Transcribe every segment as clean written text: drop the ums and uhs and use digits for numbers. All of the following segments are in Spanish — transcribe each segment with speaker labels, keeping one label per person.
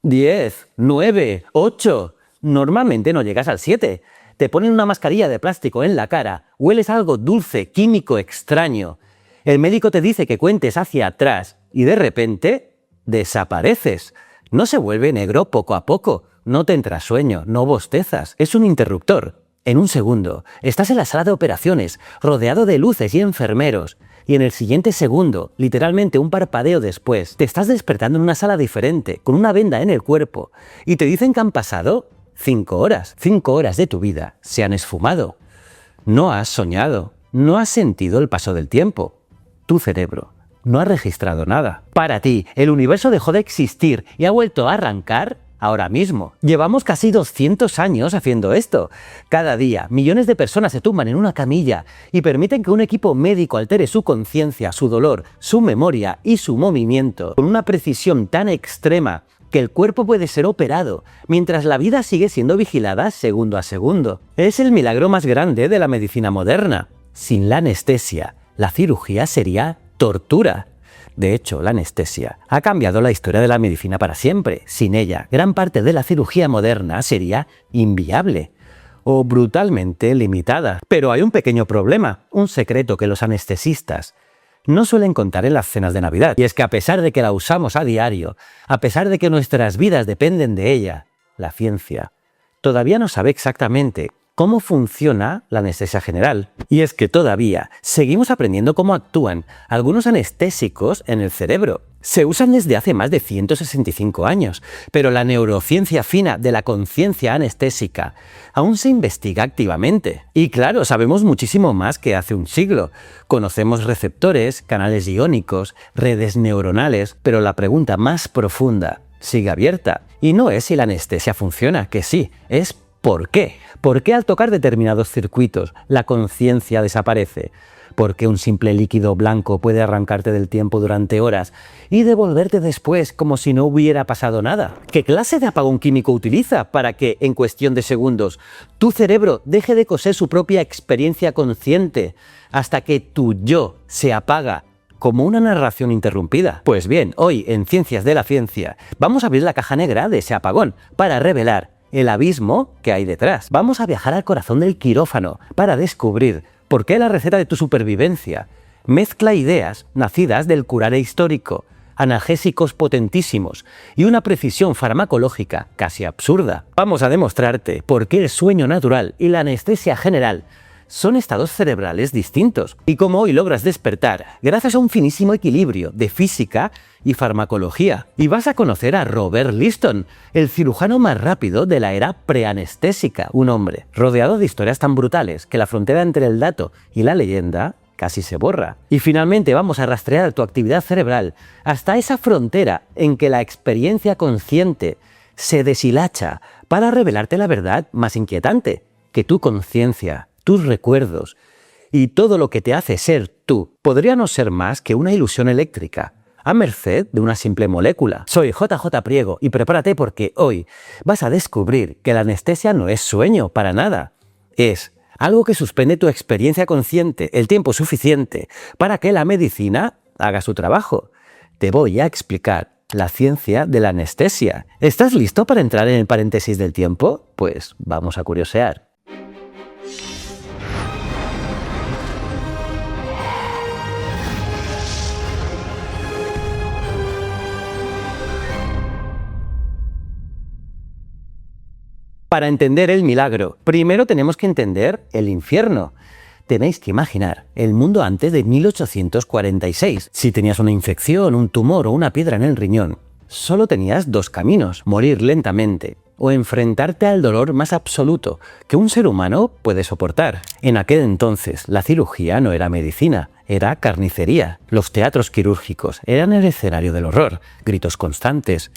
Speaker 1: 10, 9, 8... Normalmente no llegas al 7. Te ponen una mascarilla de plástico en la cara, hueles algo dulce, químico, extraño. El médico te dice que cuentes hacia atrás y de repente desapareces. No se vuelve negro poco a poco, no te entra sueño, no bostezas. Es un interruptor. En un segundo, estás en la sala de operaciones, rodeado de luces y enfermeros. Y en el siguiente segundo, literalmente un parpadeo después, te estás despertando en una sala diferente, con una venda en el cuerpo. Y te dicen que han pasado 5 horas. 5 horas de tu vida se han esfumado. No has soñado, no has sentido el paso del tiempo. Tu cerebro no ha registrado nada. Para ti, el universo dejó de existir y ha vuelto a arrancar ahora mismo. Llevamos casi 200 años haciendo esto. Cada día, millones de personas se tumban en una camilla y permiten que un equipo médico altere su conciencia, su dolor, su memoria y su movimiento con una precisión tan extrema que el cuerpo puede ser operado, mientras la vida sigue siendo vigilada segundo a segundo. Es el milagro más grande de la medicina moderna. Sin la anestesia, la cirugía sería tortura. De hecho, la anestesia ha cambiado la historia de la medicina para siempre. Sin ella, gran parte de la cirugía moderna sería inviable o brutalmente limitada. Pero hay un pequeño problema, un secreto que los anestesistas no suelen contar en las cenas de Navidad. Y es que a pesar de que la usamos a diario, a pesar de que nuestras vidas dependen de ella, la ciencia todavía no sabe exactamente cómo funciona la anestesia general. Y es que todavía seguimos aprendiendo cómo actúan algunos anestésicos en el cerebro. Se usan desde hace más de 165 años, pero la neurociencia fina de la conciencia anestésica aún se investiga activamente. Y claro, sabemos muchísimo más que hace un siglo. Conocemos receptores, canales iónicos, redes neuronales, pero la pregunta más profunda sigue abierta. Y no es si la anestesia funciona, que sí, es ¿por qué? ¿Por qué al tocar determinados circuitos la conciencia desaparece? ¿Por qué un simple líquido blanco puede arrancarte del tiempo durante horas y devolverte después como si no hubiera pasado nada? ¿Qué clase de apagón químico utiliza para que, en cuestión de segundos, tu cerebro deje de coser su propia experiencia consciente hasta que tu yo se apaga como una narración interrumpida? Pues bien, hoy en Ciencias de la Ciencia vamos a abrir la caja negra de ese apagón para revelar el abismo que hay detrás. Vamos a viajar al corazón del quirófano para descubrir por qué la receta de tu supervivencia mezcla ideas nacidas del curare histórico, analgésicos potentísimos y una precisión farmacológica casi absurda. Vamos a demostrarte por qué el sueño natural y la anestesia general son estados cerebrales distintos y cómo hoy logras despertar gracias a un finísimo equilibrio de física y farmacología. Y vas a conocer a Robert Liston, el cirujano más rápido de la era preanestésica, un hombre rodeado de historias tan brutales que la frontera entre el dato y la leyenda casi se borra. Y finalmente vamos a rastrear tu actividad cerebral hasta esa frontera en que la experiencia consciente se deshilacha para revelarte la verdad más inquietante, que tu conciencia, tus recuerdos y todo lo que te hace ser tú podría no ser más que una ilusión eléctrica, a merced de una simple molécula. Soy JJ Priego y prepárate porque hoy vas a descubrir que la anestesia no es sueño para nada. Es algo que suspende tu experiencia consciente el tiempo suficiente para que la medicina haga su trabajo. Te voy a explicar la ciencia de la anestesia. ¿Estás listo para entrar en el paréntesis del tiempo? Pues vamos a curiosear. Para entender el milagro, primero tenemos que entender el infierno. Tenéis que imaginar el mundo antes de 1846. Si tenías una infección, un tumor o una piedra en el riñón, solo tenías dos caminos: morir lentamente o enfrentarte al dolor más absoluto que un ser humano puede soportar. En aquel entonces, la cirugía no era medicina, era carnicería. Los teatros quirúrgicos eran el escenario del horror, gritos constantes,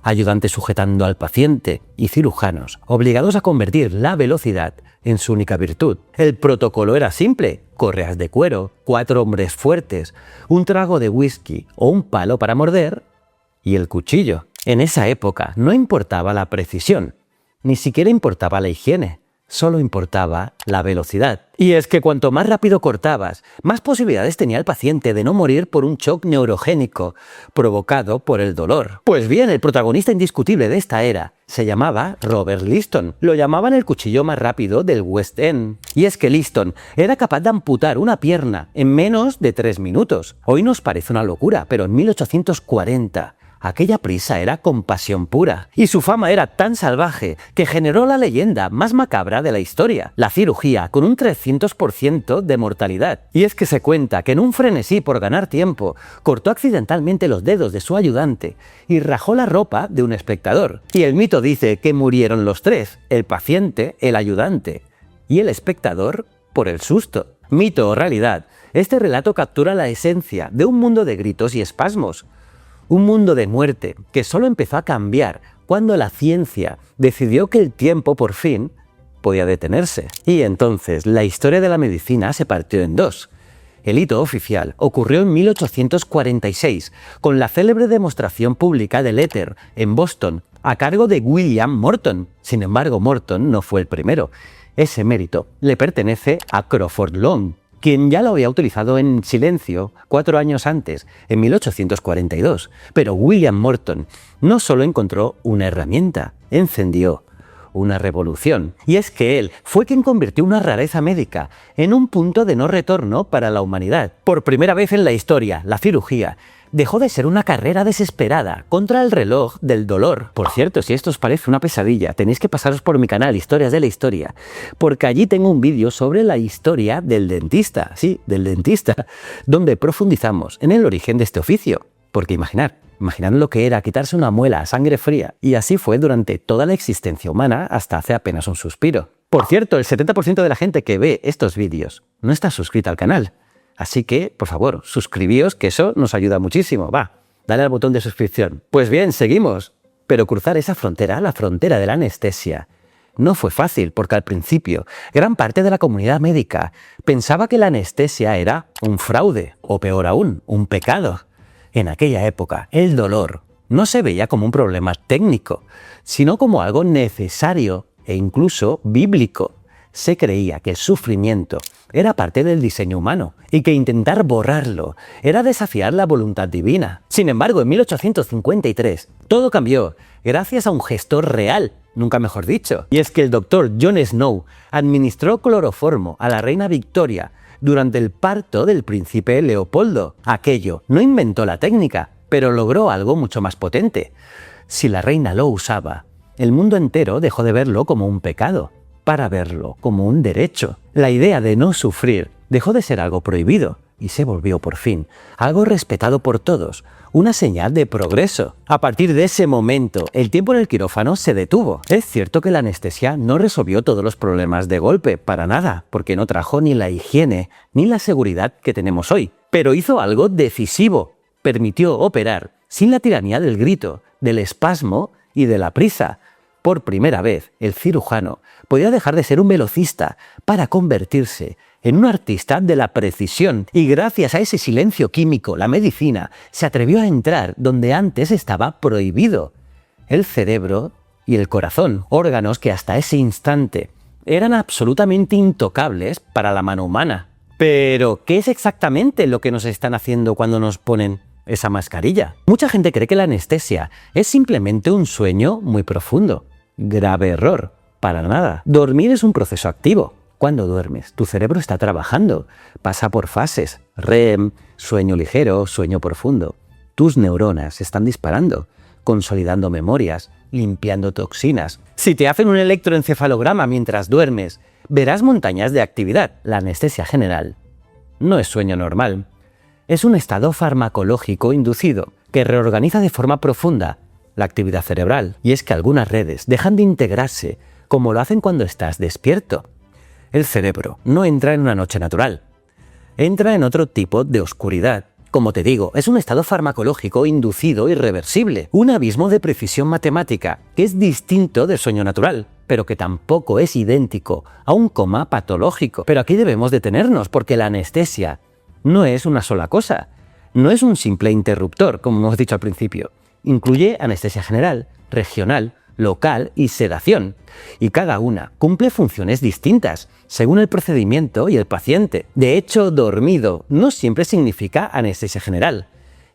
Speaker 1: ayudantes sujetando al paciente y cirujanos obligados a convertir la velocidad en su única virtud. El protocolo era simple: correas de cuero, 4 hombres fuertes, un trago de whisky o un palo para morder y el cuchillo. En esa época no importaba la precisión, ni siquiera importaba la higiene. solo importaba la velocidad. Y es que cuanto más rápido cortabas, más posibilidades tenía el paciente de no morir por un shock neurogénico provocado por el dolor. Pues bien, el protagonista indiscutible de esta era se llamaba Robert Liston. Lo llamaban el cuchillo más rápido del West End. Y es que Liston era capaz de amputar una pierna en menos de 3 minutos. Hoy nos parece una locura, pero en 1840... aquella prisa era compasión pura, y su fama era tan salvaje que generó la leyenda más macabra de la historia, la cirugía con un 300% de mortalidad. Y es que se cuenta que en un frenesí por ganar tiempo, cortó accidentalmente los dedos de su ayudante y rajó la ropa de un espectador. Y el mito dice que murieron los tres, el paciente, el ayudante y el espectador por el susto. Mito o realidad, este relato captura la esencia de un mundo de gritos y espasmos. Un mundo de muerte que solo empezó a cambiar cuando la ciencia decidió que el tiempo por fin podía detenerse. Y entonces la historia de la medicina se partió en dos. El hito oficial ocurrió en 1846 con la célebre demostración pública del éter en Boston a cargo de William Morton. Sin embargo, Morton no fue el primero. Ese mérito le pertenece a Crawford Long, quien ya lo había utilizado en silencio 4 años antes, en 1842. Pero William Morton no solo encontró una herramienta, encendió una revolución. Y es que él fue quien convirtió una rareza médica en un punto de no retorno para la humanidad. Por primera vez en la historia, la cirugía dejó de ser una carrera desesperada contra el reloj del dolor. Por cierto, si esto os parece una pesadilla, tenéis que pasaros por mi canal Historias de la Historia, porque allí tengo un vídeo sobre la historia del dentista, sí, del dentista, donde profundizamos en el origen de este oficio. Porque imaginad lo que era quitarse una muela a sangre fría, y así fue durante toda la existencia humana hasta hace apenas un suspiro. Por cierto, el 70% de la gente que ve estos vídeos no está suscrita al canal. Así que, por favor, suscribíos, que eso nos ayuda muchísimo. Va, dale al botón de suscripción. Pues bien, seguimos. Pero cruzar esa frontera, la frontera de la anestesia, no fue fácil, porque al principio gran parte de la comunidad médica pensaba que la anestesia era un fraude, o peor aún, un pecado. En aquella época, el dolor no se veía como un problema técnico, sino como algo necesario e incluso bíblico. Se creía que el sufrimiento era parte del diseño humano y que intentar borrarlo era desafiar la voluntad divina. Sin embargo, en 1853 todo cambió gracias a un gesto real, nunca mejor dicho. Y es que el doctor John Snow administró cloroformo a la reina Victoria durante el parto del príncipe Leopoldo. Aquello no inventó la técnica, pero logró algo mucho más potente. Si la reina lo usaba, el mundo entero dejó de verlo como un pecado, para verlo como un derecho. La idea de no sufrir dejó de ser algo prohibido y se volvió por fin algo respetado por todos, una señal de progreso. A partir de ese momento, el tiempo en el quirófano se detuvo. Es cierto que la anestesia no resolvió todos los problemas de golpe, para nada, porque no trajo ni la higiene ni la seguridad que tenemos hoy, pero hizo algo decisivo. Permitió operar sin la tiranía del grito, del espasmo y de la prisa. Por primera vez, el cirujano podía dejar de ser un velocista para convertirse en un artista de la precisión. Y gracias a ese silencio químico, la medicina se atrevió a entrar donde antes estaba prohibido: el cerebro y el corazón, órganos que hasta ese instante eran absolutamente intocables para la mano humana. Pero, ¿qué es exactamente lo que nos están haciendo cuando nos ponen esa mascarilla? Mucha gente cree que la anestesia es simplemente un sueño muy profundo. Grave error, para nada. Dormir es un proceso activo. Cuando duermes, tu cerebro está trabajando, pasa por fases: REM, sueño ligero, sueño profundo. Tus neuronas se están disparando, consolidando memorias, limpiando toxinas. Si te hacen un electroencefalograma mientras duermes, verás montañas de actividad. La anestesia general no es sueño normal. Es un estado farmacológico inducido que reorganiza de forma profunda la actividad cerebral. Y es que algunas redes dejan de integrarse como lo hacen cuando estás despierto. El cerebro no entra en una noche natural, entra en otro tipo de oscuridad. Como te digo, es un estado farmacológico inducido irreversible, un abismo de precisión matemática que es distinto del sueño natural, pero que tampoco es idéntico a un coma patológico. Pero aquí debemos detenernos, porque la anestesia no es una sola cosa, no es un simple interruptor, como hemos dicho al principio. Incluye anestesia general, regional, local y sedación, y cada una cumple funciones distintas, según el procedimiento y el paciente. De hecho, dormido no siempre significa anestesia general.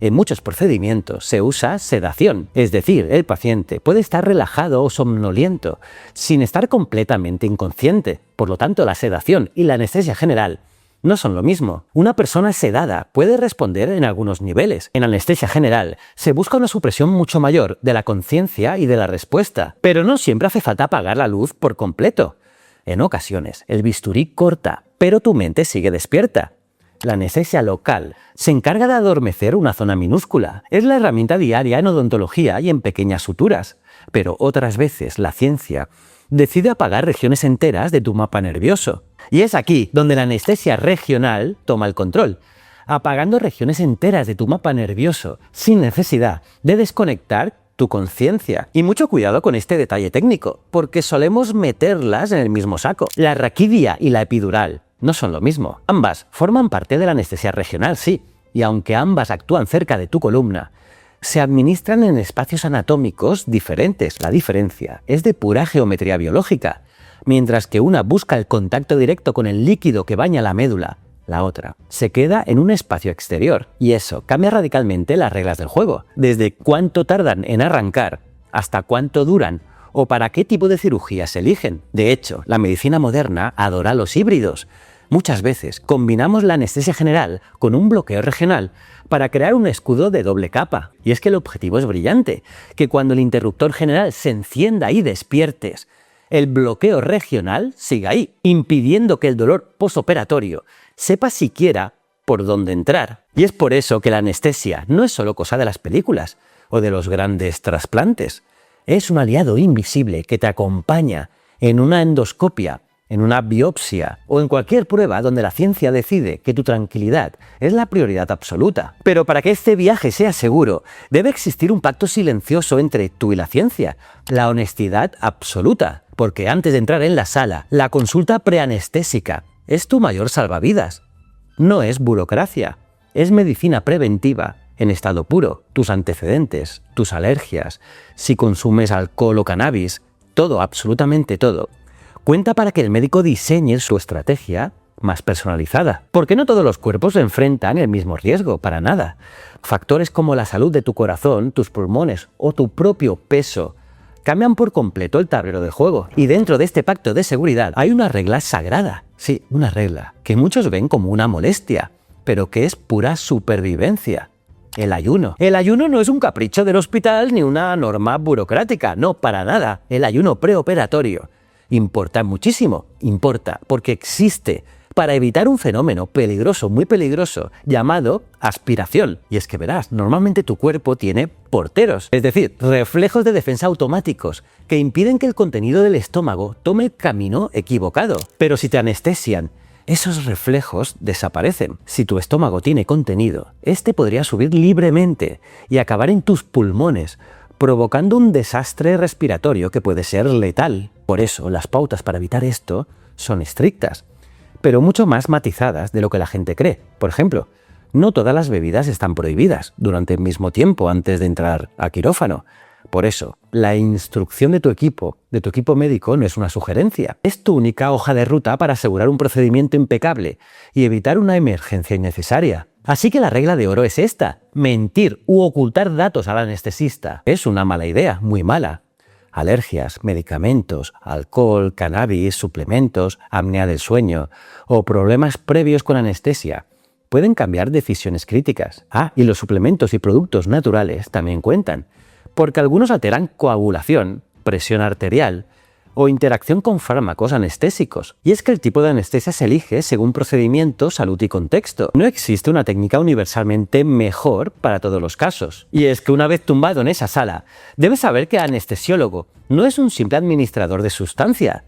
Speaker 1: En muchos procedimientos se usa sedación, es decir, el paciente puede estar relajado o somnoliento, sin estar completamente inconsciente. Por lo tanto, la sedación y la anestesia general no son lo mismo. Una persona sedada puede responder en algunos niveles. En anestesia general se busca una supresión mucho mayor de la conciencia y de la respuesta, pero no siempre hace falta apagar la luz por completo. En ocasiones, el bisturí corta, pero tu mente sigue despierta. La anestesia local se encarga de adormecer una zona minúscula. Es la herramienta diaria en odontología y en pequeñas suturas. Pero otras veces la ciencia decide apagar regiones enteras de tu mapa nervioso. Y es aquí donde la anestesia regional toma el control, apagando regiones enteras de tu mapa nervioso sin necesidad de desconectar tu conciencia. Y mucho cuidado con este detalle técnico, porque solemos meterlas en el mismo saco. La raquidia y la epidural no son lo mismo. Ambas forman parte de la anestesia regional, sí, y aunque ambas actúan cerca de tu columna, se administran en espacios anatómicos diferentes. La diferencia es de pura geometría biológica. Mientras que una busca el contacto directo con el líquido que baña la médula, la otra se queda en un espacio exterior. Y eso cambia radicalmente las reglas del juego, desde cuánto tardan en arrancar hasta cuánto duran o para qué tipo de cirugía se eligen. De hecho, la medicina moderna adora los híbridos. Muchas veces combinamos la anestesia general con un bloqueo regional para crear un escudo de doble capa. Y es que el objetivo es brillante, que cuando el interruptor general se encienda y despiertes, el bloqueo regional siga ahí, impidiendo que el dolor postoperatorio sepa siquiera por dónde entrar. Y es por eso que la anestesia no es solo cosa de las películas o de los grandes trasplantes. Es un aliado invisible que te acompaña en una endoscopia, en una biopsia o en cualquier prueba donde la ciencia decide que tu tranquilidad es la prioridad absoluta. Pero para que este viaje sea seguro, debe existir un pacto silencioso entre tú y la ciencia, la honestidad absoluta. Porque antes de entrar en la sala, la consulta preanestésica es tu mayor salvavidas. No es burocracia, es medicina preventiva en estado puro. Tus antecedentes, tus alergias, si consumes alcohol o cannabis, todo, absolutamente todo, cuenta para que el médico diseñe su estrategia más personalizada. Porque no todos los cuerpos enfrentan el mismo riesgo, para nada. Factores como la salud de tu corazón, tus pulmones o tu propio peso cambian por completo el tablero de juego. Y dentro de este pacto de seguridad hay una regla sagrada. Sí, una regla que muchos ven como una molestia, pero que es pura supervivencia. El ayuno. El ayuno no es un capricho del hospital ni una norma burocrática, no, para nada. El ayuno preoperatorio importa muchísimo, importa porque existe para evitar un fenómeno peligroso, muy peligroso, llamado aspiración. Y es que verás, normalmente tu cuerpo tiene porteros, es decir, reflejos de defensa automáticos que impiden que el contenido del estómago tome el camino equivocado. Pero si te anestesian, esos reflejos desaparecen. Si tu estómago tiene contenido, este podría subir libremente y acabar en tus pulmones, provocando un desastre respiratorio que puede ser letal. Por eso, las pautas para evitar esto son estrictas, pero mucho más matizadas de lo que la gente cree. Por ejemplo, no todas las bebidas están prohibidas durante el mismo tiempo antes de entrar a quirófano. Por eso, la instrucción de tu equipo médico no es una sugerencia. Es tu única hoja de ruta para asegurar un procedimiento impecable y evitar una emergencia innecesaria. Así que la regla de oro es esta: mentir u ocultar datos al anestesista es una mala idea, muy mala. Alergias, medicamentos, alcohol, cannabis, suplementos, apnea del sueño o problemas previos con anestesia pueden cambiar decisiones críticas. Y los suplementos y productos naturales también cuentan, porque algunos alteran coagulación, presión arterial o interacción con fármacos anestésicos. Y es que el tipo de anestesia se elige según procedimiento, salud y contexto. No existe una técnica universalmente mejor para todos los casos. Y es que una vez tumbado en esa sala, debes saber que el anestesiólogo no es un simple administrador de sustancia.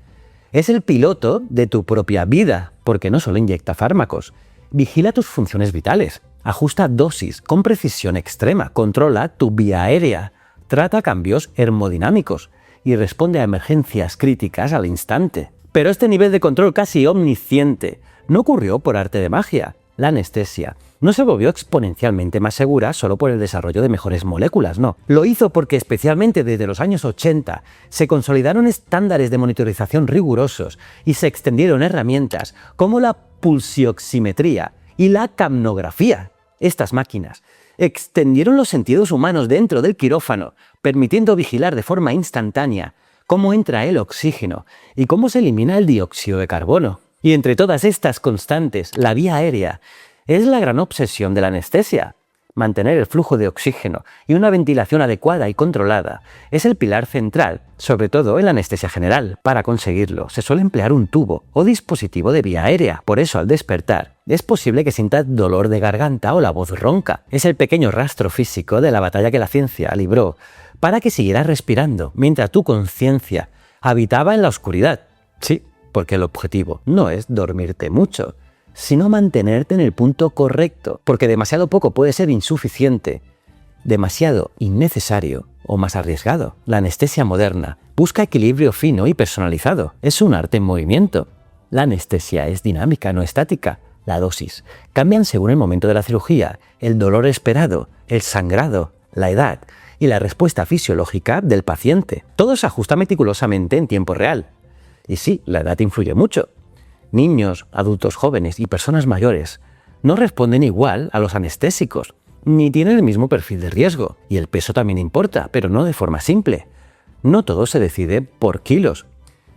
Speaker 1: Es el piloto de tu propia vida, porque no solo inyecta fármacos, vigila tus funciones vitales, ajusta dosis con precisión extrema, controla tu vía aérea, trata cambios hermodinámicos y responde a emergencias críticas al instante. Pero este nivel de control casi omnisciente no ocurrió por arte de magia. La anestesia no se volvió exponencialmente más segura solo por el desarrollo de mejores moléculas, no. Lo hizo porque especialmente desde los años 80 se consolidaron estándares de monitorización rigurosos y se extendieron herramientas como la pulsioximetría y la capnografía. Estas máquinas extendieron los sentidos humanos dentro del quirófano, permitiendo vigilar de forma instantánea cómo entra el oxígeno y cómo se elimina el dióxido de carbono. Y entre todas estas constantes, la vía aérea es la gran obsesión de la anestesia. Mantener el flujo de oxígeno y una ventilación adecuada y controlada es el pilar central, sobre todo en la anestesia general. Para conseguirlo, se suele emplear un tubo o dispositivo de vía aérea. Por eso, al despertar, es posible que sientas dolor de garganta o la voz ronca. Es el pequeño rastro físico de la batalla que la ciencia libró para que siguieras respirando mientras tu conciencia habitaba en la oscuridad. Sí, porque el objetivo no es dormirte mucho, sino mantenerte en el punto correcto, porque demasiado poco puede ser insuficiente, demasiado innecesario o más arriesgado. La anestesia moderna busca equilibrio fino y personalizado. Es un arte en movimiento. La anestesia es dinámica, no estática. La dosis cambian según el momento de la cirugía, el dolor esperado, el sangrado, la edad y la respuesta fisiológica del paciente. Todo se ajusta meticulosamente en tiempo real. Y sí, la edad influye mucho. Niños, adultos jóvenes y personas mayores no responden igual a los anestésicos, ni tienen el mismo perfil de riesgo. Y el peso también importa, pero no de forma simple. No todo se decide por kilos.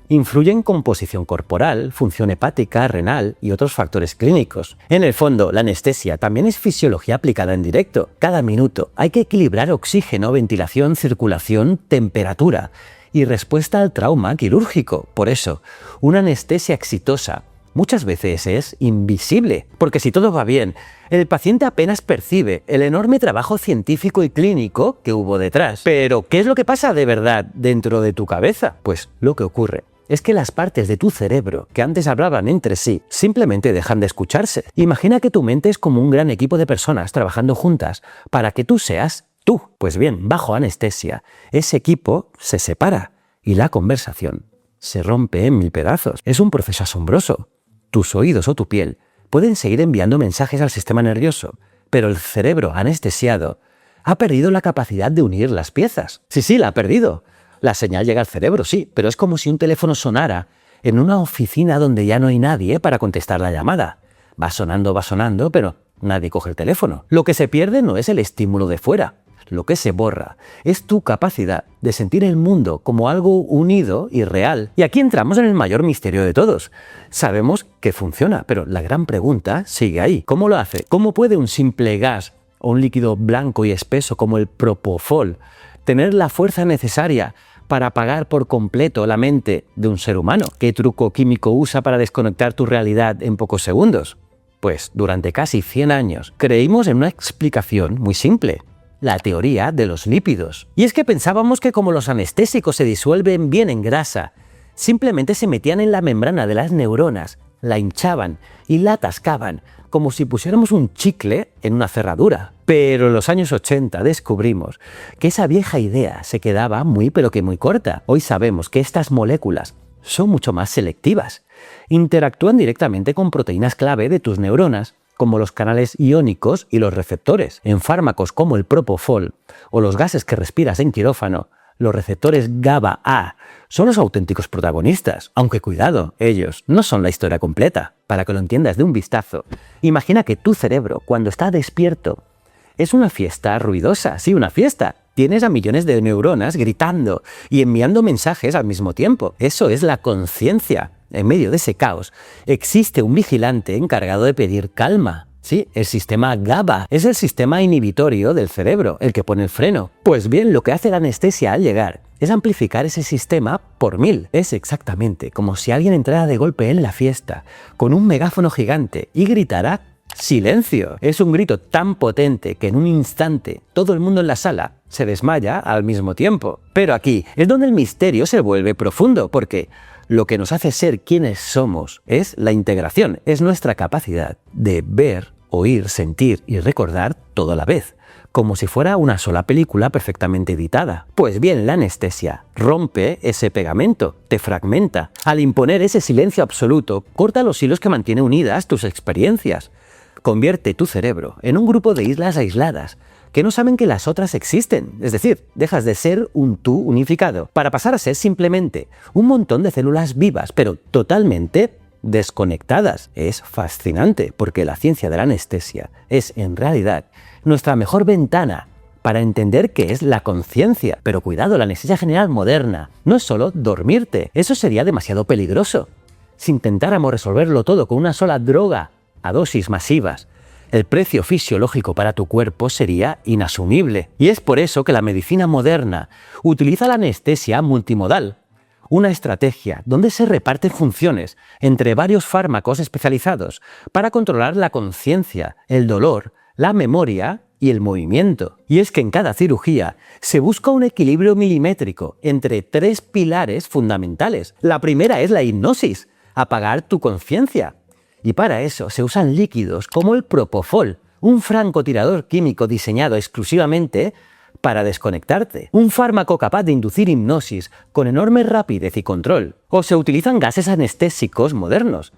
Speaker 1: Influyen composición corporal, función hepática, renal y otros factores clínicos. En el fondo, la anestesia también es fisiología aplicada en directo. Cada minuto hay que equilibrar oxígeno, ventilación, circulación, temperatura y respuesta al trauma quirúrgico. Por eso, una anestesia exitosa muchas veces es invisible, porque si todo va bien, el paciente apenas percibe el enorme trabajo científico y clínico que hubo detrás. Pero, ¿qué es lo que pasa de verdad dentro de tu cabeza? Pues lo que ocurre es que las partes de tu cerebro que antes hablaban entre sí simplemente dejan de escucharse. Imagina que tu mente es como un gran equipo de personas trabajando juntas para que tú seas tú. Pues bien, bajo anestesia, ese equipo se separa y la conversación se rompe en 1000 pedazos. Es un proceso asombroso. Tus oídos o tu piel pueden seguir enviando mensajes al sistema nervioso, pero el cerebro anestesiado ha perdido la capacidad de unir las piezas. Sí, la ha perdido. La señal llega al cerebro, sí, pero es como si un teléfono sonara en una oficina donde ya no hay nadie para contestar la llamada. Va sonando, pero nadie coge el teléfono. Lo que se pierde no es el estímulo de fuera. Lo que se borra es tu capacidad de sentir el mundo como algo unido y real. Y aquí entramos en el mayor misterio de todos. Sabemos que funciona, pero la gran pregunta sigue ahí. ¿Cómo lo hace? ¿Cómo puede un simple gas o un líquido blanco y espeso como el propofol tener la fuerza necesaria para apagar por completo la mente de un ser humano? ¿Qué truco químico usa para desconectar tu realidad en pocos segundos? Pues durante casi 100 años creímos en una explicación muy simple: la teoría de los lípidos. Y es que pensábamos que como los anestésicos se disuelven bien en grasa, simplemente se metían en la membrana de las neuronas, la hinchaban y la atascaban, como si pusiéramos un chicle en una cerradura. Pero en los años 80 descubrimos que esa vieja idea se quedaba muy corta. Hoy sabemos que estas moléculas son mucho más selectivas. Interactúan directamente con proteínas clave de tus neuronas, como los canales iónicos y los receptores. En fármacos como el propofol o los gases que respiras en quirófano, los receptores GABA-A son los auténticos protagonistas. Aunque cuidado, ellos no son la historia completa. Para que lo entiendas de un vistazo, imagina que tu cerebro, cuando está despierto, es una fiesta ruidosa. Sí, una fiesta. Tienes a millones de neuronas gritando y enviando mensajes al mismo tiempo. Eso es la conciencia. En medio de ese caos, existe un vigilante encargado de pedir calma. Sí, el sistema GABA es el sistema inhibitorio del cerebro, el que pone el freno. Pues bien, lo que hace la anestesia al llegar es amplificar ese sistema por 1000. Es exactamente como si alguien entrara de golpe en la fiesta con un megáfono gigante y gritara ¡silencio! Es un grito tan potente que en un instante todo el mundo en la sala se desmaya al mismo tiempo. Pero aquí es donde el misterio se vuelve profundo, porque lo que nos hace ser quienes somos es la integración, es nuestra capacidad de ver, oír, sentir y recordar todo a la vez, como si fuera una sola película perfectamente editada. Pues bien, la anestesia rompe ese pegamento, te fragmenta. Al imponer ese silencio absoluto, corta los hilos que mantienen unidas tus experiencias. convierte tu cerebro en un grupo de islas aisladas que no saben que las otras existen. Es decir, dejas de ser un tú unificado para pasar a ser simplemente un montón de células vivas, pero totalmente desconectadas. Es fascinante porque la ciencia de la anestesia es en realidad nuestra mejor ventana para entender qué es la conciencia. Pero cuidado, la anestesia general moderna no es solo dormirte, eso sería demasiado peligroso. Si intentáramos resolverlo todo con una sola droga a dosis masivas, el precio fisiológico para tu cuerpo sería inasumible. Y es por eso que la medicina moderna utiliza la anestesia multimodal, una estrategia donde se reparten funciones entre varios fármacos especializados para controlar la conciencia, el dolor, la memoria y el movimiento. Y es que en cada cirugía se busca un equilibrio milimétrico entre tres pilares fundamentales. La primera es la hipnosis, apagar tu conciencia. Y para eso se usan líquidos como el propofol, un francotirador químico diseñado exclusivamente para desconectarte. Un fármaco capaz de inducir hipnosis con enorme rapidez y control. O se utilizan gases anestésicos modernos,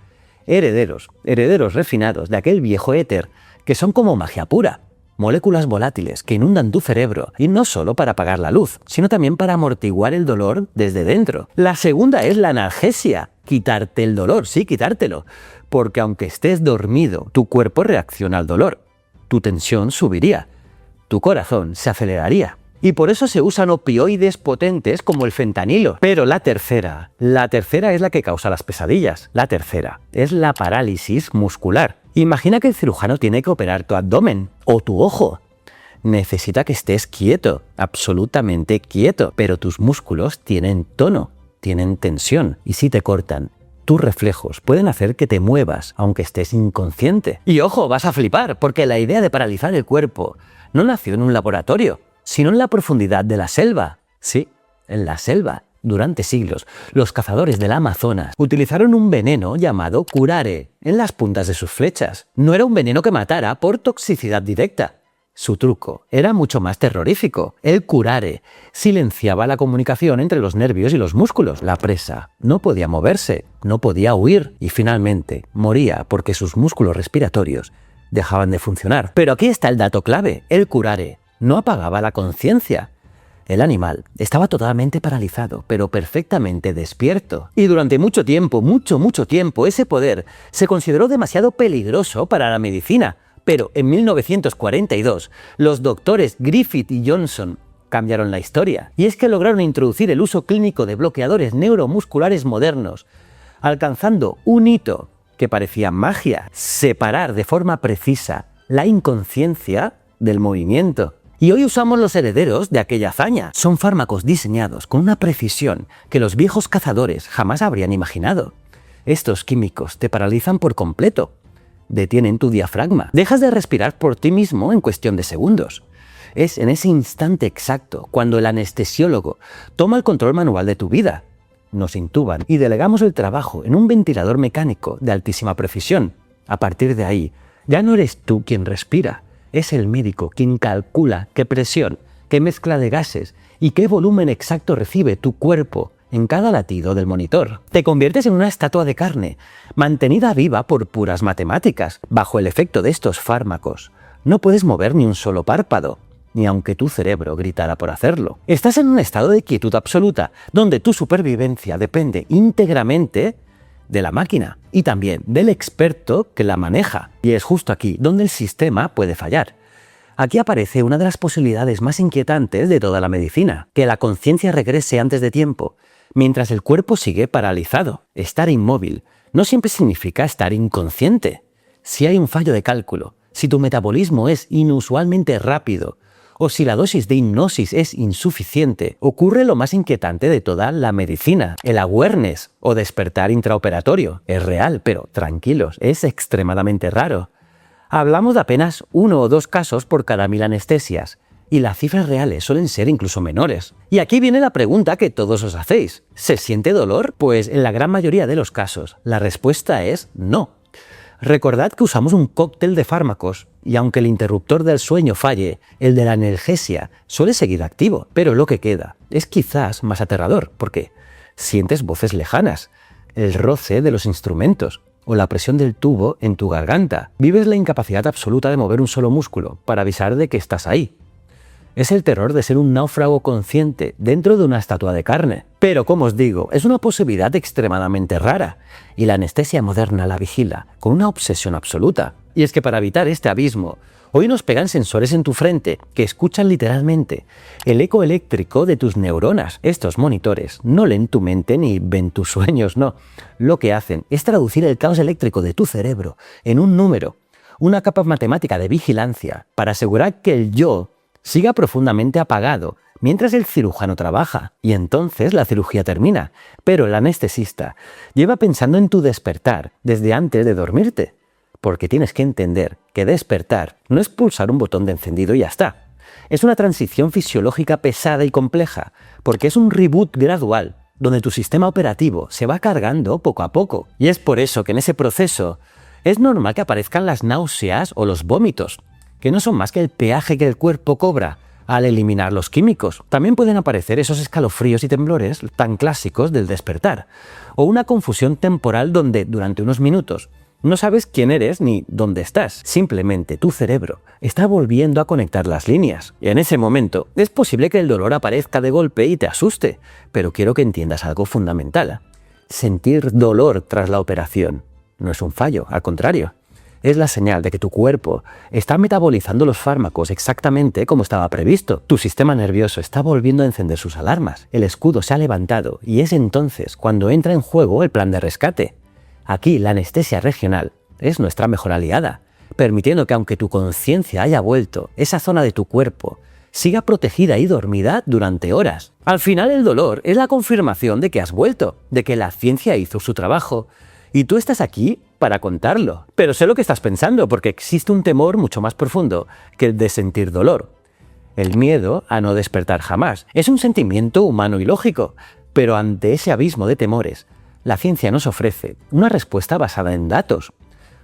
Speaker 1: herederos refinados de aquel viejo éter que son como magia pura. Moléculas volátiles que inundan tu cerebro, y no solo para apagar la luz, sino también para amortiguar el dolor desde dentro. La segunda es la analgesia, quitarte el dolor, sí, quitártelo, porque aunque estés dormido, tu cuerpo reacciona al dolor, tu tensión subiría, tu corazón se aceleraría. Y por eso se usan opioides potentes como el fentanilo. Pero la tercera es la que causa las pesadillas. La tercera es la parálisis muscular. Imagina que el cirujano tiene que operar tu abdomen o tu ojo. Necesita que estés quieto, absolutamente quieto, pero tus músculos tienen tono, tienen tensión, y si te cortan, tus reflejos pueden hacer que te muevas aunque estés inconsciente. Y ojo, vas a flipar, porque la idea de paralizar el cuerpo no nació en un laboratorio, sino en la profundidad de la selva. Sí, en la selva. Durante siglos, los cazadores del Amazonas utilizaron un veneno llamado curare en las puntas de sus flechas. No era un veneno que matara por toxicidad directa. Su truco era mucho más terrorífico. El curare silenciaba la comunicación entre los nervios y los músculos. La presa no podía moverse, no podía huir y finalmente moría porque sus músculos respiratorios dejaban de funcionar. Pero aquí está el dato clave. El curare no apagaba la conciencia. El animal estaba totalmente paralizado, pero perfectamente despierto. Y durante mucho tiempo, mucho tiempo, ese poder se consideró demasiado peligroso para la medicina. Pero en 1942, los doctores Griffith y Johnson cambiaron la historia. Y es que lograron introducir el uso clínico de bloqueadores neuromusculares modernos, alcanzando un hito que parecía magia: separar de forma precisa la inconsciencia del movimiento. Y hoy usamos los herederos de aquella hazaña. Son fármacos diseñados con una precisión que los viejos cazadores jamás habrían imaginado. Estos químicos te paralizan por completo. Detienen tu diafragma. Dejas de respirar por ti mismo en cuestión de segundos. Es en ese instante exacto cuando el anestesiólogo toma el control manual de tu vida. Nos intuban y delegamos el trabajo en un ventilador mecánico de altísima precisión. A partir de ahí, ya no eres tú quien respira. Es el médico quien calcula qué presión, qué mezcla de gases y qué volumen exacto recibe tu cuerpo en cada latido del monitor. Te conviertes en una estatua de carne, mantenida viva por puras matemáticas. Bajo el efecto de estos fármacos, no puedes mover ni un solo párpado, ni aunque tu cerebro gritara por hacerlo. Estás en un estado de quietud absoluta, donde tu supervivencia depende íntegramente de la máquina y también del experto que la maneja. Y es justo aquí donde el sistema puede fallar. Aquí aparece una de las posibilidades más inquietantes de toda la medicina: que la conciencia regrese antes de tiempo, mientras el cuerpo sigue paralizado. Estar inmóvil no siempre significa estar inconsciente. Si hay un fallo de cálculo, si tu metabolismo es inusualmente rápido, o si la dosis de hipnosis es insuficiente, ocurre lo más inquietante de toda la medicina: el awareness o despertar intraoperatorio. Es real, pero tranquilos, es extremadamente raro. Hablamos de apenas 1 o 2 casos por cada 1000 anestesias, y las cifras reales suelen ser incluso menores. Y aquí viene la pregunta que todos os hacéis: ¿se siente dolor? Pues en la gran mayoría de los casos, la respuesta es no. Recordad que usamos un cóctel de fármacos, y aunque el interruptor del sueño falle, el de la analgesia suele seguir activo. Pero lo que queda es quizás más aterrador, porque sientes voces lejanas, el roce de los instrumentos, o la presión del tubo en tu garganta. Vives la incapacidad absoluta de mover un solo músculo para avisar de que estás ahí. Es el terror de ser un náufrago consciente dentro de una estatua de carne. Pero, como os digo, es una posibilidad extremadamente rara, y la anestesia moderna la vigila con una obsesión absoluta. Y es que para evitar este abismo, hoy nos pegan sensores en tu frente que escuchan literalmente el eco eléctrico de tus neuronas. Estos monitores no leen tu mente ni ven tus sueños, no. Lo que hacen es traducir el caos eléctrico de tu cerebro en un número, una capa matemática de vigilancia para asegurar que el yo siga profundamente apagado mientras el cirujano trabaja, y entonces la cirugía termina. Pero el anestesista lleva pensando en tu despertar desde antes de dormirte, porque tienes que entender que despertar no es pulsar un botón de encendido y ya está. Es una transición fisiológica pesada y compleja, porque es un reboot gradual, donde tu sistema operativo se va cargando poco a poco. Y es por eso que en ese proceso es normal que aparezcan las náuseas o los vómitos, que no son más que el peaje que el cuerpo cobra al eliminar los químicos. También pueden aparecer esos escalofríos y temblores tan clásicos del despertar, o una confusión temporal donde durante unos minutos no sabes quién eres ni dónde estás. Simplemente tu cerebro está volviendo a conectar las líneas. Y en ese momento es posible que el dolor aparezca de golpe y te asuste, pero quiero que entiendas algo fundamental. Sentir dolor tras la operación no es un fallo, al contrario. Es la señal de que tu cuerpo está metabolizando los fármacos exactamente como estaba previsto. Tu sistema nervioso está volviendo a encender sus alarmas. El escudo se ha levantado y es entonces cuando entra en juego el plan de rescate. Aquí la anestesia regional es nuestra mejor aliada, permitiendo que aunque tu conciencia haya vuelto, esa zona de tu cuerpo siga protegida y dormida durante horas. Al final el dolor es la confirmación de que has vuelto, de que la ciencia hizo su trabajo, y tú estás aquí para contarlo. Pero sé lo que estás pensando, porque existe un temor mucho más profundo que el de sentir dolor. El miedo a no despertar jamás. Es un sentimiento humano y lógico, pero ante ese abismo de temores, la ciencia nos ofrece una respuesta basada en datos.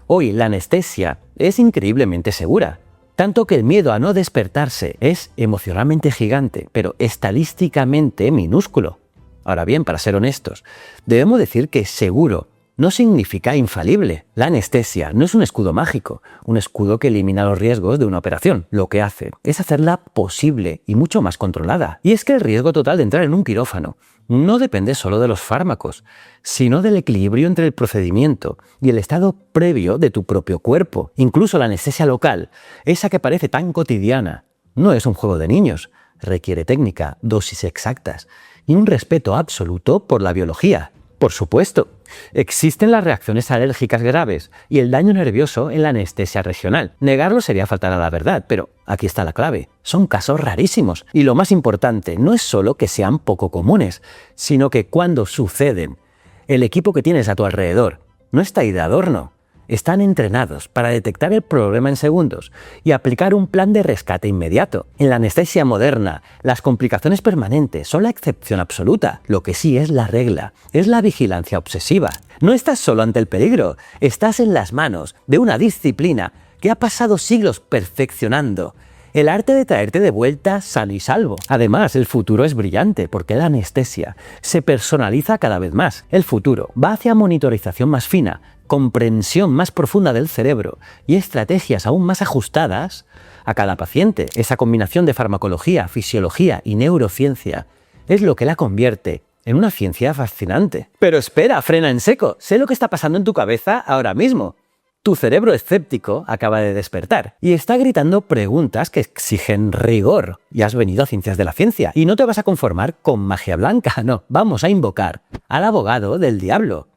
Speaker 1: Hoy la anestesia es increíblemente segura, tanto que el miedo a no despertarse es emocionalmente gigante, pero estadísticamente minúsculo. Ahora bien, para ser honestos, debemos decir que seguro no significa infalible. La anestesia no es un escudo mágico, un escudo que elimina los riesgos de una operación. Lo que hace es hacerla posible y mucho más controlada. Y es que el riesgo total de entrar en un quirófano no depende solo de los fármacos, sino del equilibrio entre el procedimiento y el estado previo de tu propio cuerpo. Incluso la anestesia local, esa que parece tan cotidiana, no es un juego de niños. Requiere técnica, dosis exactas y un respeto absoluto por la biología. Por supuesto, existen las reacciones alérgicas graves y el daño nervioso en la anestesia regional. Negarlo sería faltar a la verdad, pero aquí está la clave. Son casos rarísimos. Y lo más importante no es solo que sean poco comunes, sino que cuando suceden, el equipo que tienes a tu alrededor no está ahí de adorno. Están entrenados para detectar el problema en segundos y aplicar un plan de rescate inmediato. En la anestesia moderna, las complicaciones permanentes son la excepción absoluta. Lo que sí es la regla, es la vigilancia obsesiva. No estás solo ante el peligro, estás en las manos de una disciplina que ha pasado siglos perfeccionando el arte de traerte de vuelta sano y salvo. Además, el futuro es brillante porque la anestesia se personaliza cada vez más. El futuro va hacia monitorización más fina, comprensión más profunda del cerebro y estrategias aún más ajustadas a cada paciente. Esa combinación de farmacología, fisiología y neurociencia es lo que la convierte en una ciencia fascinante. Pero espera, frena en seco. Sé lo que está pasando en tu cabeza ahora mismo. Tu cerebro escéptico acaba de despertar y está gritando preguntas que exigen rigor. Y has venido a Ciencias de la Ciencia y no te vas a conformar con magia blanca, no. Vamos a invocar al abogado del diablo.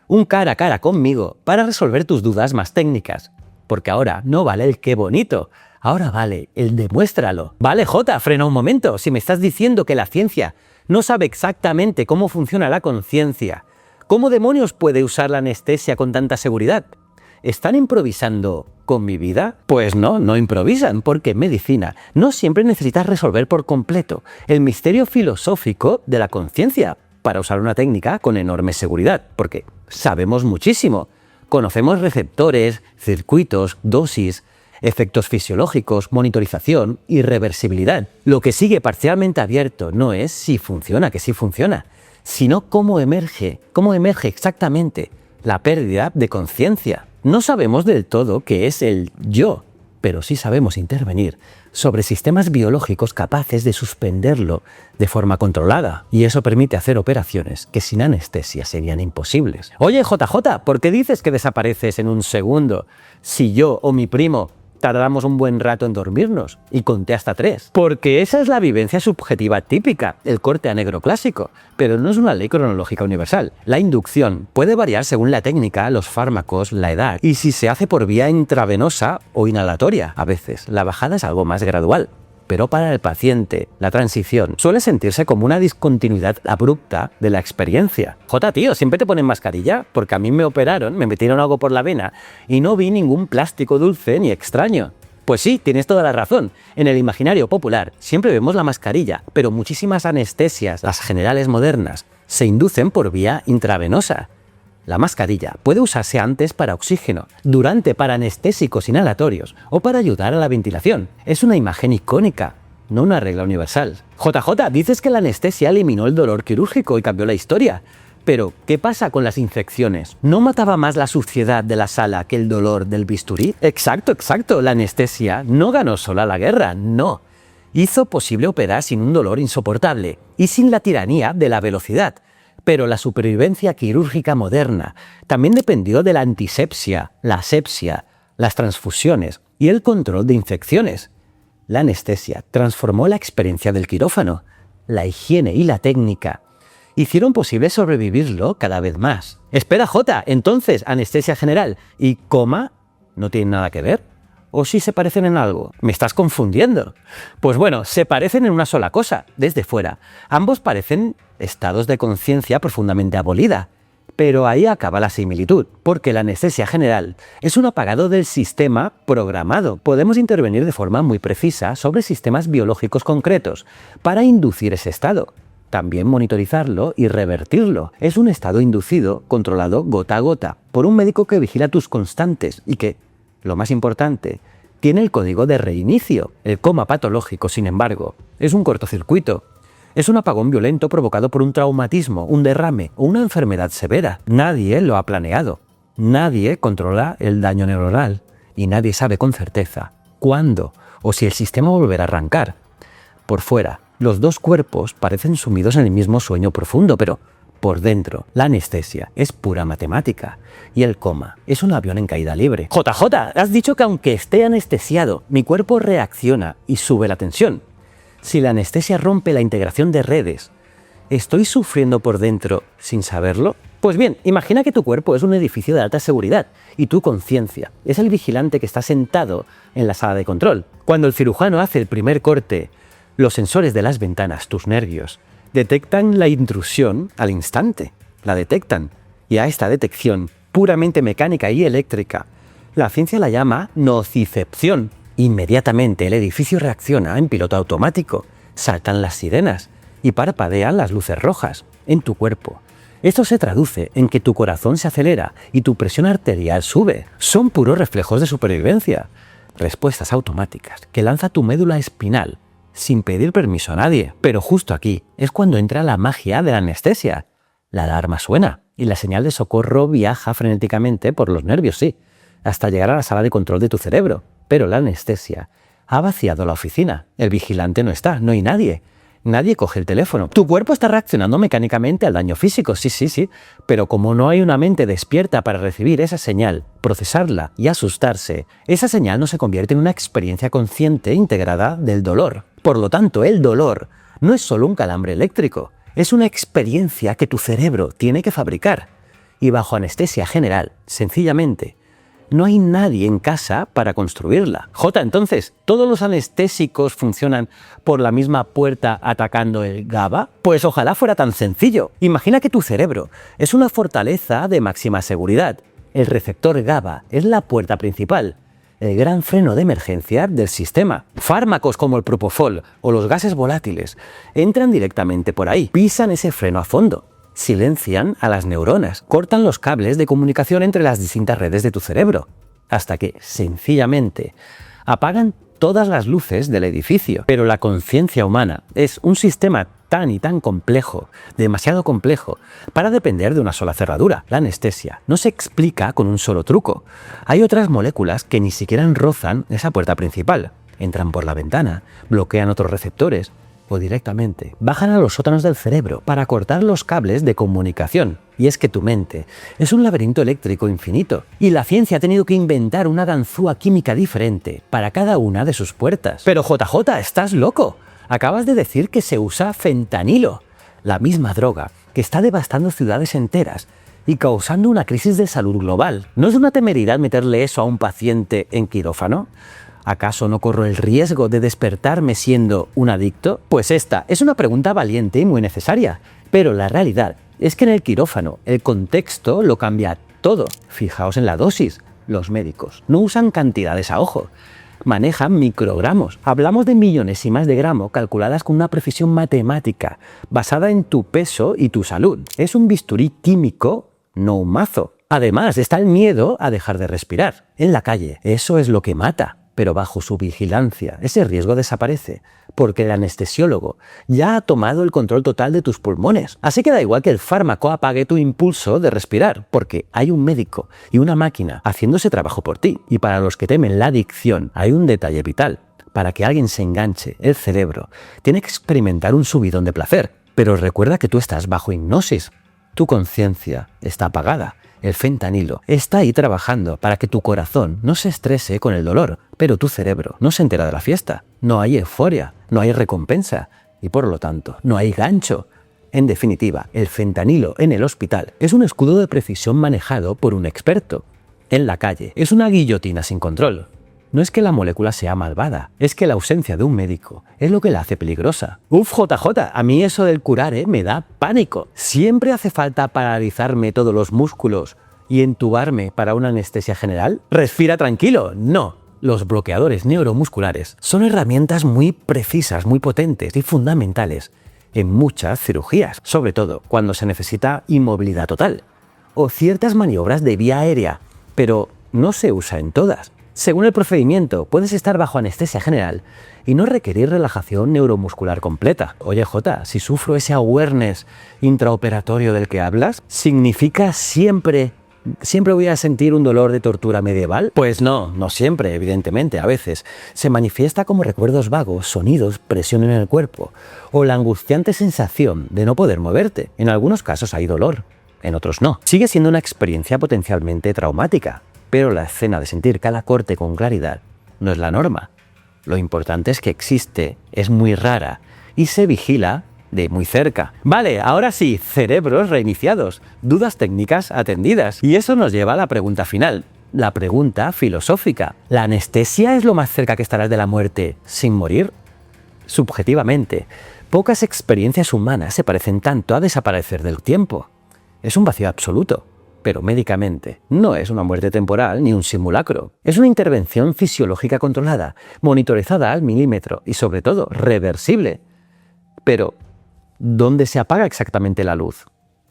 Speaker 1: Un cara a cara conmigo para resolver tus dudas más técnicas. Porque ahora no vale el qué bonito, ahora vale el demuéstralo. Vale, Jota, frena un momento. Si me estás diciendo que la ciencia no sabe exactamente cómo funciona la conciencia, ¿cómo demonios puede usar la anestesia con tanta seguridad? ¿Están improvisando con mi vida? Pues no improvisan, porque en medicina no siempre necesitas resolver por completo el misterio filosófico de la conciencia para usar una técnica con enorme seguridad, porque sabemos muchísimo. Conocemos receptores, circuitos, dosis, efectos fisiológicos, monitorización y reversibilidad. Lo que sigue parcialmente abierto no es si funciona, que sí funciona, sino cómo emerge exactamente la pérdida de conciencia. No sabemos del todo qué es el yo, pero sí sabemos intervenir sobre sistemas biológicos capaces de suspenderlo de forma controlada. Y eso permite hacer operaciones que sin anestesia serían imposibles. Oye, JJ, ¿por qué dices que desapareces en un segundo si yo o mi primo tardamos un buen rato en dormirnos? Y conté hasta 3. Porque esa es la vivencia subjetiva típica, el corte a negro clásico, pero no es una ley cronológica universal. La inducción puede variar según la técnica, los fármacos, la edad, y si se hace por vía intravenosa o inhalatoria. A veces, la bajada es algo más gradual. Pero para el paciente, la transición suele sentirse como una discontinuidad abrupta de la experiencia. Tío, ¿siempre te ponen mascarilla? Porque a mí me operaron, me metieron algo por la vena y no vi ningún plástico dulce ni extraño. Pues sí, tienes toda la razón. En el imaginario popular siempre vemos la mascarilla, pero muchísimas anestesias, las generales modernas, se inducen por vía intravenosa. La mascarilla puede usarse antes para oxígeno, durante para anestésicos inhalatorios o para ayudar a la ventilación. Es una imagen icónica, no una regla universal. JJ, dices que la anestesia eliminó el dolor quirúrgico y cambió la historia. Pero, ¿qué pasa con las infecciones? ¿No mataba más la suciedad de la sala que el dolor del bisturí? Exacto. La anestesia no ganó sola la guerra, no. Hizo posible operar sin un dolor insoportable y sin la tiranía de la velocidad. Pero la supervivencia quirúrgica moderna también dependió de la antisepsia, la asepsia, las transfusiones y el control de infecciones. La anestesia transformó la experiencia del quirófano. La higiene y la técnica hicieron posible sobrevivirlo cada vez más. Espera, entonces, anestesia general y coma ¿no tienen nada que ver? ¿O sí se parecen en algo? ¿Me estás confundiendo? Pues bueno, se parecen en una sola cosa, desde fuera. Ambos parecen estados de conciencia profundamente abolida. Pero ahí acaba la similitud, porque la anestesia general es un apagado del sistema programado. Podemos intervenir de forma muy precisa sobre sistemas biológicos concretos para inducir ese estado. También monitorizarlo y revertirlo. Es un estado inducido, controlado gota a gota, por un médico que vigila tus constantes y que, lo más importante, tiene el código de reinicio. El coma patológico, sin embargo, es un cortocircuito. Es un apagón violento provocado por un traumatismo, un derrame o una enfermedad severa. Nadie lo ha planeado. Nadie controla el daño neuronal y nadie sabe con certeza cuándo o si el sistema volverá a arrancar. Por fuera, los dos cuerpos parecen sumidos en el mismo sueño profundo, pero por dentro, la anestesia es pura matemática y el coma es un avión en caída libre. JJ, has dicho que aunque esté anestesiado, mi cuerpo reacciona y sube la tensión. Si la anestesia rompe la integración de redes, ¿estoy sufriendo por dentro sin saberlo? Pues bien, imagina que tu cuerpo es un edificio de alta seguridad y tu conciencia es el vigilante que está sentado en la sala de control. Cuando el cirujano hace el primer corte, los sensores de las ventanas, tus nervios, detectan la intrusión al instante. La detectan. Y a esta detección, puramente mecánica y eléctrica, la ciencia la llama nocicepción. Inmediatamente el edificio reacciona en piloto automático. Saltan las sirenas y parpadean las luces rojas en tu cuerpo. Esto se traduce en que tu corazón se acelera y tu presión arterial sube. Son puros reflejos de supervivencia. Respuestas automáticas que lanza tu médula espinal sin pedir permiso a nadie. Pero justo aquí es cuando entra la magia de la anestesia. La alarma suena y la señal de socorro viaja frenéticamente por los nervios, sí, hasta llegar a la sala de control de tu cerebro. Pero la anestesia ha vaciado la oficina. El vigilante no está, no hay nadie. Nadie coge el teléfono. Tu cuerpo está reaccionando mecánicamente al daño físico, sí, pero como no hay una mente despierta para recibir esa señal, procesarla y asustarse, esa señal no se convierte en una experiencia consciente integrada del dolor. Por lo tanto, el dolor no es solo un calambre eléctrico, es una experiencia que tu cerebro tiene que fabricar. Y bajo anestesia general, sencillamente, no hay nadie en casa para construirla. Entonces, ¿todos los anestésicos funcionan por la misma puerta atacando el GABA? Pues ojalá fuera tan sencillo. Imagina que tu cerebro es una fortaleza de máxima seguridad. El receptor GABA es la puerta principal, el gran freno de emergencia del sistema. Fármacos como el propofol o los gases volátiles entran directamente por ahí, pisan ese freno a fondo. Silencian a las neuronas, cortan los cables de comunicación entre las distintas redes de tu cerebro, hasta que, sencillamente, apagan todas las luces del edificio. Pero la conciencia humana es un sistema tan y tan complejo, demasiado complejo, para depender de una sola cerradura. La anestesia no se explica con un solo truco. Hay otras moléculas que ni siquiera rozan esa puerta principal. Entran por la ventana, bloquean otros receptores o directamente bajan a los sótanos del cerebro para cortar los cables de comunicación. Y es que tu mente es un laberinto eléctrico infinito y la ciencia ha tenido que inventar una ganzúa química diferente para cada una de sus puertas. Pero JJ, ¿estás loco? Acabas de decir que se usa fentanilo, la misma droga que está devastando ciudades enteras y causando una crisis de salud global. ¿No es una temeridad meterle eso a un paciente en quirófano? ¿Acaso no corro el riesgo de despertarme siendo un adicto? Pues esta es una pregunta valiente y muy necesaria, pero la realidad es que en el quirófano el contexto lo cambia todo. Fijaos en la dosis. Los médicos no usan cantidades a ojo, manejan microgramos. Hablamos de millonésimas de gramo calculadas con una precisión matemática basada en tu peso y tu salud. Es un bisturí químico, no un mazo. Además está el miedo a dejar de respirar. En la calle, eso es lo que mata. Pero bajo su vigilancia, ese riesgo desaparece, porque el anestesiólogo ya ha tomado el control total de tus pulmones. Así que da igual que el fármaco apague tu impulso de respirar, porque hay un médico y una máquina haciendo ese trabajo por ti. Y para los que temen la adicción, hay un detalle vital. Para que alguien se enganche, el cerebro tiene que experimentar un subidón de placer. Pero recuerda que tú estás bajo hipnosis. Tu conciencia está apagada. El fentanilo está ahí trabajando para que tu corazón no se estrese con el dolor, pero tu cerebro no se entera de la fiesta. No hay euforia, no hay recompensa y por lo tanto no hay gancho. En definitiva, el fentanilo en el hospital es un escudo de precisión manejado por un experto. En la calle es una guillotina sin control. No es que la molécula sea malvada, es que la ausencia de un médico es lo que la hace peligrosa. Uf, JJ, a mí eso del curar, me da pánico. ¿Siempre hace falta paralizarme todos los músculos y entubarme para una anestesia general? Respira tranquilo, no. Los bloqueadores neuromusculares son herramientas muy precisas, muy potentes y fundamentales en muchas cirugías, sobre todo cuando se necesita inmovilidad total o ciertas maniobras de vía aérea, pero no se usa en todas. Según el procedimiento, puedes estar bajo anestesia general y no requerir relajación neuromuscular completa. Oye, Jota, si sufro ese awareness intraoperatorio del que hablas, ¿significa siempre voy a sentir un dolor de tortura medieval? Pues no siempre, evidentemente. A veces se manifiesta como recuerdos vagos, sonidos, presión en el cuerpo o la angustiante sensación de no poder moverte. En algunos casos hay dolor, en otros no. Sigue siendo una experiencia potencialmente traumática. Pero la escena de sentir cada corte con claridad no es la norma. Lo importante es que existe, es muy rara y se vigila de muy cerca. Vale, ahora sí, cerebros reiniciados, dudas técnicas atendidas. Y eso nos lleva a la pregunta final, la pregunta filosófica. ¿La anestesia es lo más cerca que estarás de la muerte sin morir? Subjetivamente, pocas experiencias humanas se parecen tanto a desaparecer del tiempo. Es un vacío absoluto. Pero médicamente no es una muerte temporal ni un simulacro. Es una intervención fisiológica controlada, monitorizada al milímetro y sobre todo reversible. Pero, ¿dónde se apaga exactamente la luz?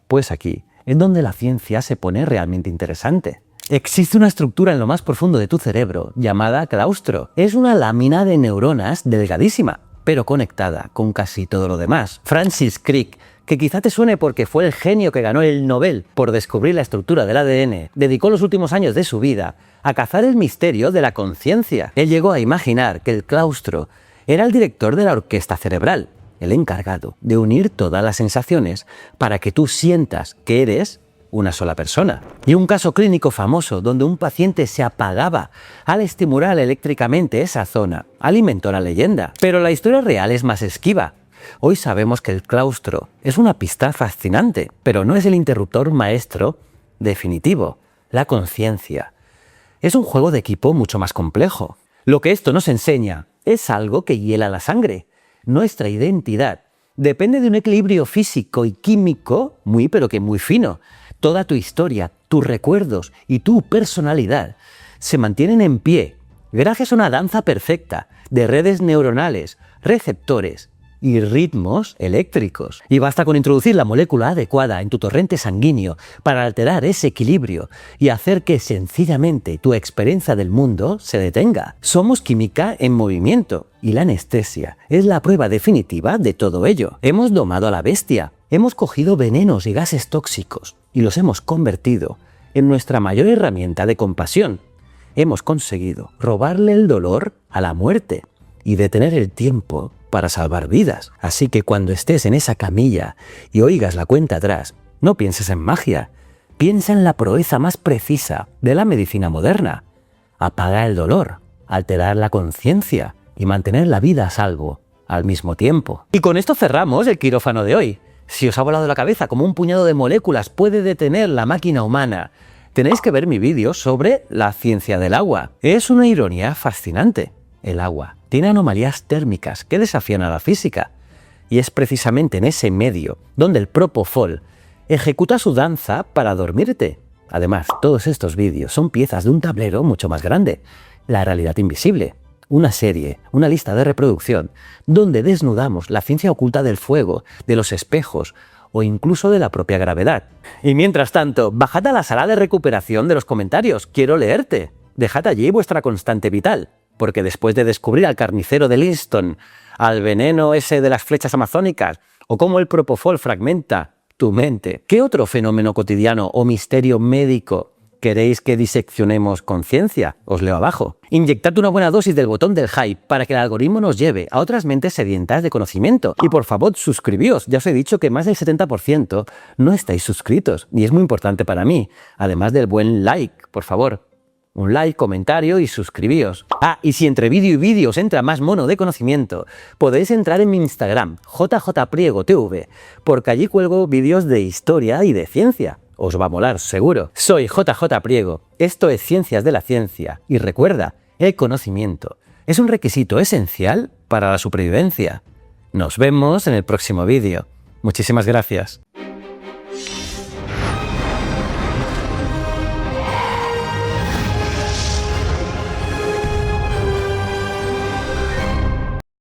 Speaker 1: Pues aquí es donde la ciencia se pone realmente interesante. Existe una estructura en lo más profundo de tu cerebro llamada claustro. Es una lámina de neuronas delgadísima, pero conectada con casi todo lo demás. Francis Crick, que quizá te suene porque fue el genio que ganó el Nobel por descubrir la estructura del ADN, dedicó los últimos años de su vida a cazar el misterio de la conciencia. Él llegó a imaginar que el claustro era el director de la orquesta cerebral, el encargado de unir todas las sensaciones para que tú sientas que eres una sola persona. Y un caso clínico famoso donde un paciente se apagaba al estimular eléctricamente esa zona alimentó la leyenda. Pero la historia real es más esquiva. Hoy sabemos que el claustro es una pista fascinante, pero no es el interruptor maestro definitivo. La conciencia es un juego de equipo mucho más complejo. Lo que esto nos enseña es algo que hiela la sangre. Nuestra identidad depende de un equilibrio físico y químico muy pero que muy fino. Toda tu historia, tus recuerdos y tu personalidad se mantienen en pie gracias a una danza perfecta de redes neuronales, receptores y ritmos eléctricos. Y basta con introducir la molécula adecuada en tu torrente sanguíneo para alterar ese equilibrio y hacer que sencillamente tu experiencia del mundo se detenga. Somos química en movimiento y la anestesia es la prueba definitiva de todo ello. Hemos domado a la bestia, hemos cogido venenos y gases tóxicos y los hemos convertido en nuestra mayor herramienta de compasión. Hemos conseguido robarle el dolor a la muerte y detener el tiempo para salvar vidas. Así que cuando estés en esa camilla y oigas la cuenta atrás, no pienses en magia, piensa en la proeza más precisa de la medicina moderna: apagar el dolor, alterar la conciencia y mantener la vida a salvo al mismo tiempo. Y con esto cerramos el quirófano de hoy. Si os ha volado la cabeza cómo un puñado de moléculas puede detener la máquina humana, tenéis que ver mi vídeo sobre la ciencia del agua. Es una ironía fascinante. El agua tiene anomalías térmicas que desafían a la física, y es precisamente en ese medio donde el Propofol ejecuta su danza para dormirte. Además, todos estos vídeos son piezas de un tablero mucho más grande, la realidad invisible, una serie, una lista de reproducción, donde desnudamos la ciencia oculta del fuego, de los espejos o incluso de la propia gravedad. Y mientras tanto, bajad a la sala de recuperación de los comentarios, quiero leerte. Dejad allí vuestra constante vital, porque después de descubrir al carnicero de Linston, al veneno ese de las flechas amazónicas, o cómo el Propofol fragmenta tu mente, ¿qué otro fenómeno cotidiano o misterio médico queréis que diseccionemos con ciencia? Os leo abajo. Inyectad una buena dosis del botón del hype para que el algoritmo nos lleve a otras mentes sedientas de conocimiento. Y por favor, suscribíos. Ya os he dicho que más del 70% no estáis suscritos, y es muy importante para mí, además del buen like, por favor. Un like, comentario y suscribíos. Ah, y si entre vídeo y vídeo os entra más mono de conocimiento, podéis entrar en mi Instagram, JJPriegoTV, porque allí cuelgo vídeos de historia y de ciencia. Os va a molar, seguro. Soy JJ Priego, esto es Ciencias de la Ciencia, y recuerda, el conocimiento es un requisito esencial para la supervivencia. Nos vemos en el próximo vídeo. Muchísimas gracias.